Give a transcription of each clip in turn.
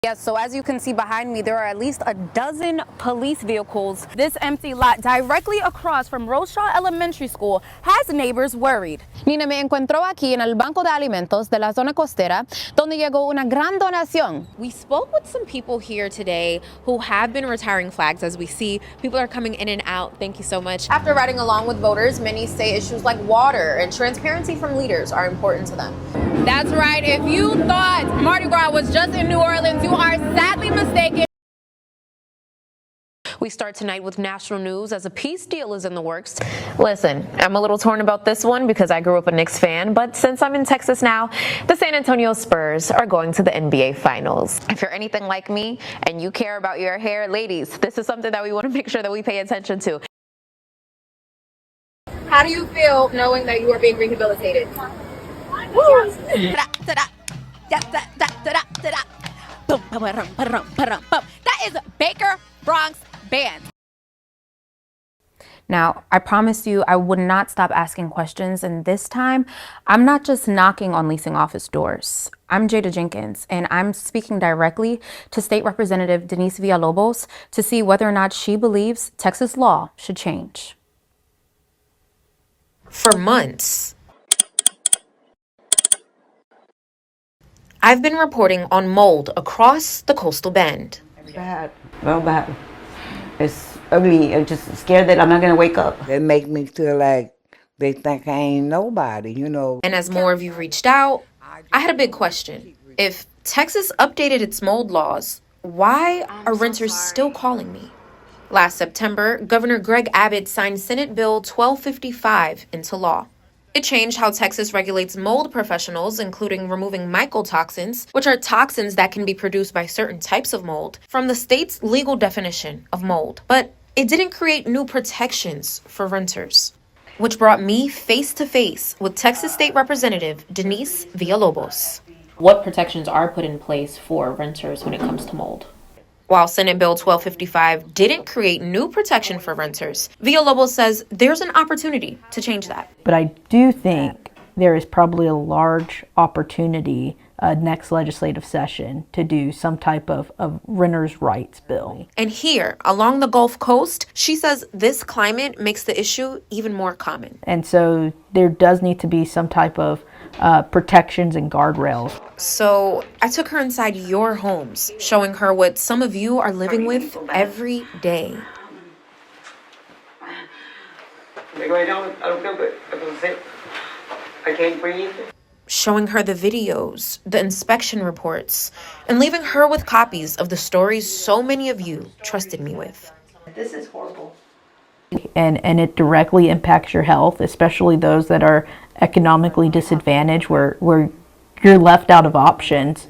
Yes, so as you can see behind me, there are at least a dozen police vehicles. This empty lot directly across from Roshaw Elementary School has neighbors worried. Nina me encuentró aquí en el banco de alimentos de la zona costera, donde llegó una gran donación. We spoke with some people here today who have been retiring flags. As we see, people are coming in and out. Thank you so much. After riding along with voters, many say issues like water and transparency from leaders are important to them. That's right. If you thought Mardi Gras was just in New Orleans, you are sadly mistaken. We start tonight with national news as a peace deal is in the works. Listen, I'm a little torn about this one because I grew up a Knicks fan, but since I'm in Texas now, the San Antonio Spurs are going to the NBA Finals. If you're anything like me and you care about your hair, ladies, this is something that we want to make sure that we pay attention to. How do you feel knowing that you are being rehabilitated? That is Baker Bronx Band. Now, I promised you I would not stop asking questions, and this time, I'm not just knocking on leasing office doors. I'm Jeydah Jenkins, and I'm speaking directly to State Representative Denise Villalobos to see whether or not she believes Texas law should change. For months, I've been reporting on mold across the coastal bend. Bad, real bad. It's ugly. I'm just scared that I'm not gonna wake up. It make me feel like they think I ain't nobody, you know. And as more of you reached out, I had a big question. If Texas updated its mold laws, why are renters still calling me? Last September, Governor Greg Abbott signed Senate Bill 1255 into law. It changed how Texas regulates mold professionals, including removing mycotoxins, which are toxins that can be produced by certain types of mold, from the state's legal definition of mold. But it didn't create new protections for renters, which brought me face to face with Texas State Representative Denise Villalobos. What protections are put in place for renters when it comes to mold? While Senate Bill 1255 didn't create new protection for renters, Villalobos says there's an opportunity to change that. But I do think there is probably a large opportunity next legislative session to do some type of renters' rights bill. And here, along the Gulf Coast, she says this climate makes the issue even more common. And so there does need to be some type of protections and guardrails. So I took her inside your homes, showing her what some of you are living with every day. I don't feel good. I can't breathe. Showing her the videos, the inspection reports, and leaving her with copies of the stories so many of you trusted me with. This is horrible. And it directly impacts your health, especially those that are economically disadvantaged, where you're left out of options.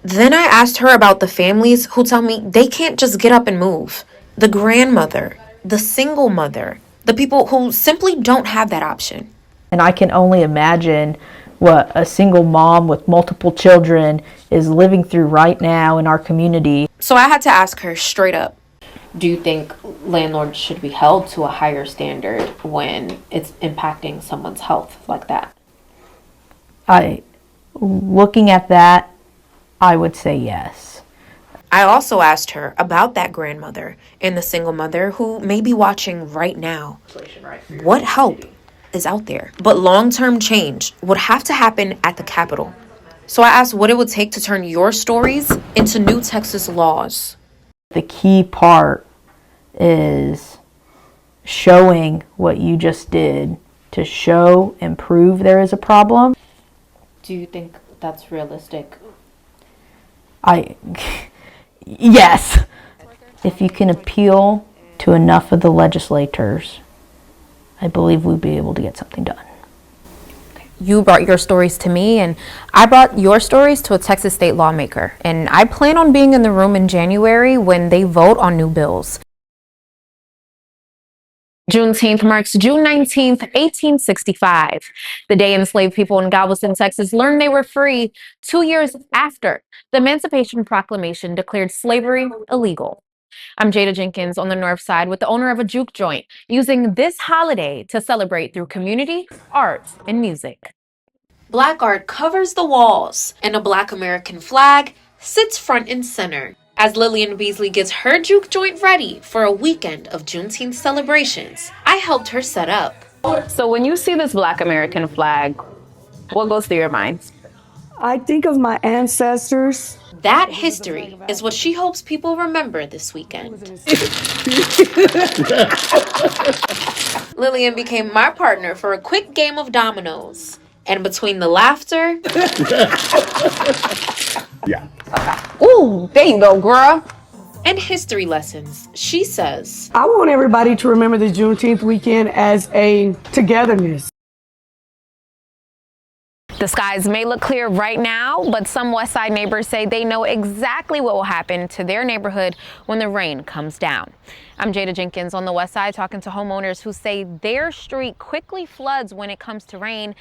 Then I asked her about the families who tell me they can't just get up and move. The grandmother, the single mother, the people who simply don't have that option. And I can only imagine what a single mom with multiple children is living through right now in our community. So I had to ask her straight up, do you think landlords should be held to a higher standard when it's impacting someone's health like that? Looking at that, I would say yes. I also asked her about that grandmother and the single mother who may be watching right now. What help is out there? But long-term change would have to happen at the Capitol. So I asked what it would take to turn your stories into new Texas laws. The key part is showing what you just did to show and prove there is a problem. Do you think that's realistic? Yes. If you can appeal to enough of the legislators, I believe we'd be able to get something done. You brought your stories to me, and I brought your stories to a Texas state lawmaker. And I plan on being in the room in January when they vote on new bills. Juneteenth marks June 19th, 1865, the day enslaved people in Galveston, Texas learned they were free 2 years after the Emancipation Proclamation declared slavery illegal. I'm Jeydah Jenkins on the North Side with the owner of a juke joint, using this holiday to celebrate through community, art, and music. Black art covers the walls, and a Black American flag sits front and center as Lillian Beasley gets her juke joint ready for a weekend of Juneteenth celebrations. I helped her set up. So when you see this Black American flag, what goes through your mind? I think of my ancestors. That history is what she hopes people remember this weekend. Lillian became my partner for a quick game of dominoes. And between the laughter... Yeah. Ooh, there you go, girl. And history lessons, she says, I want everybody to remember the Juneteenth weekend as a togetherness. The skies may look clear right now, but some West Side neighbors say they know exactly what will happen to their neighborhood when the rain comes down. I'm Jeydah Jenkins on the West Side talking to homeowners who say their street quickly floods when it comes to rain,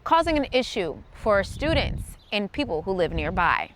causing an issue for students and people who live nearby.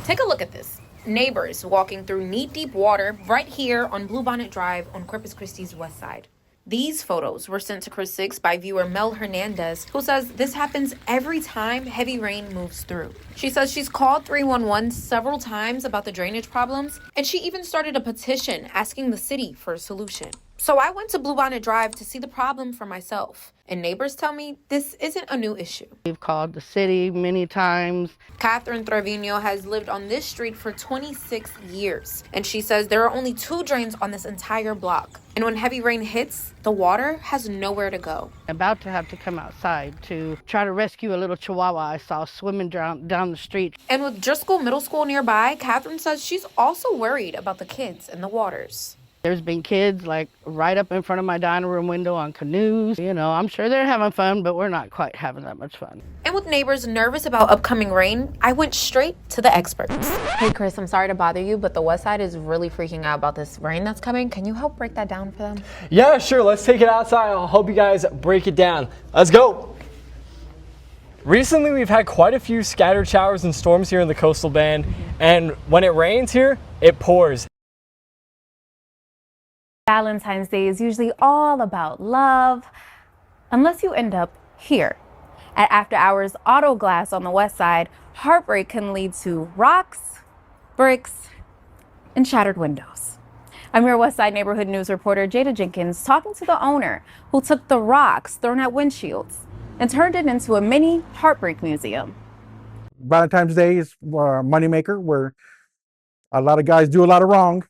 take a look at this. Neighbors walking through knee-deep water right here on Bluebonnet Drive on Corpus Christi's west side. These photos were sent to Chris 6 by viewer Mel Hernandez, who says this happens every time heavy rain moves through. She says she's called 311 several times about the drainage problems, and she even started a petition asking the city for a solution. So I went to Bluebonnet Drive to see the problem for myself, and neighbors tell me this isn't a new issue. We've called the city many times. Catherine Trevino has lived on this street for 26 years, and she says there are only 2 drains on this entire block. And when heavy rain hits, the water has nowhere to go. About to have to come outside to try to rescue a little chihuahua I saw swimming down the street. And with Driscoll Middle School nearby, Catherine says she's also worried about the kids in the waters. There's been kids like right up in front of my dining room window on canoes. You know, I'm sure they're having fun, but we're not quite having that much fun. And with neighbors nervous about upcoming rain, I went straight to the experts. Hey Chris, I'm sorry to bother you, but the West Side is really freaking out about this rain that's coming. Can you help break that down for them? Yeah, sure. Let's take it outside. I'll help you guys break it down. Let's go. Recently, we've had quite a few scattered showers and storms here in the coastal band, and when it rains here, it pours. Valentine's Day is usually all about love, unless you end up here. At After Hours Auto Glass on the West Side, heartbreak can lead to rocks, bricks, and shattered windows. I'm your West Side Neighborhood News reporter Jeydah Jenkins talking to the owner who took the rocks thrown at windshields and turned it into a mini heartbreak museum. Valentine's Day is a moneymaker where a lot of guys do a lot of wrong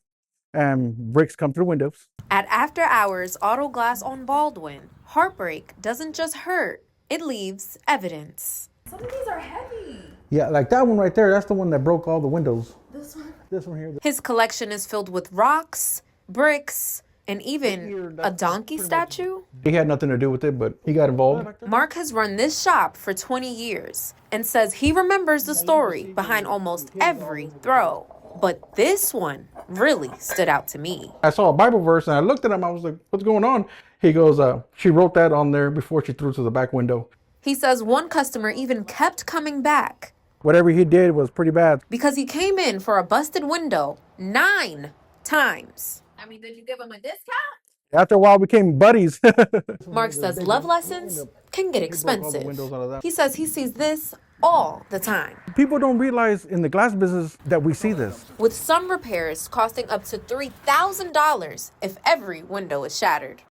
and bricks come through windows. At After Hours Auto Glass on Baldwin, heartbreak doesn't just hurt, it leaves evidence. Some of these are heavy. Yeah, like that one right there, that's the one that broke all the windows. This one? This one here. His collection is filled with rocks, bricks, and even a donkey statue. He had nothing to do with it, but he got involved. Mark has run this shop for 20 years and says he remembers the story behind almost every throw. But this one really stood out to me. I saw a Bible verse and I looked at him. I was like, what's going on? He goes, she wrote that on there before she threw it to the back window. He says one customer even kept coming back. Whatever he did was pretty bad. Because he came in for a busted window 9 times. I mean, did you give him a discount? After a while, we became buddies. Mark says love lessons can get expensive. He says he sees this all the time. People don't realize in the glass business that we see this. With some repairs costing up to $3,000 if every window is shattered.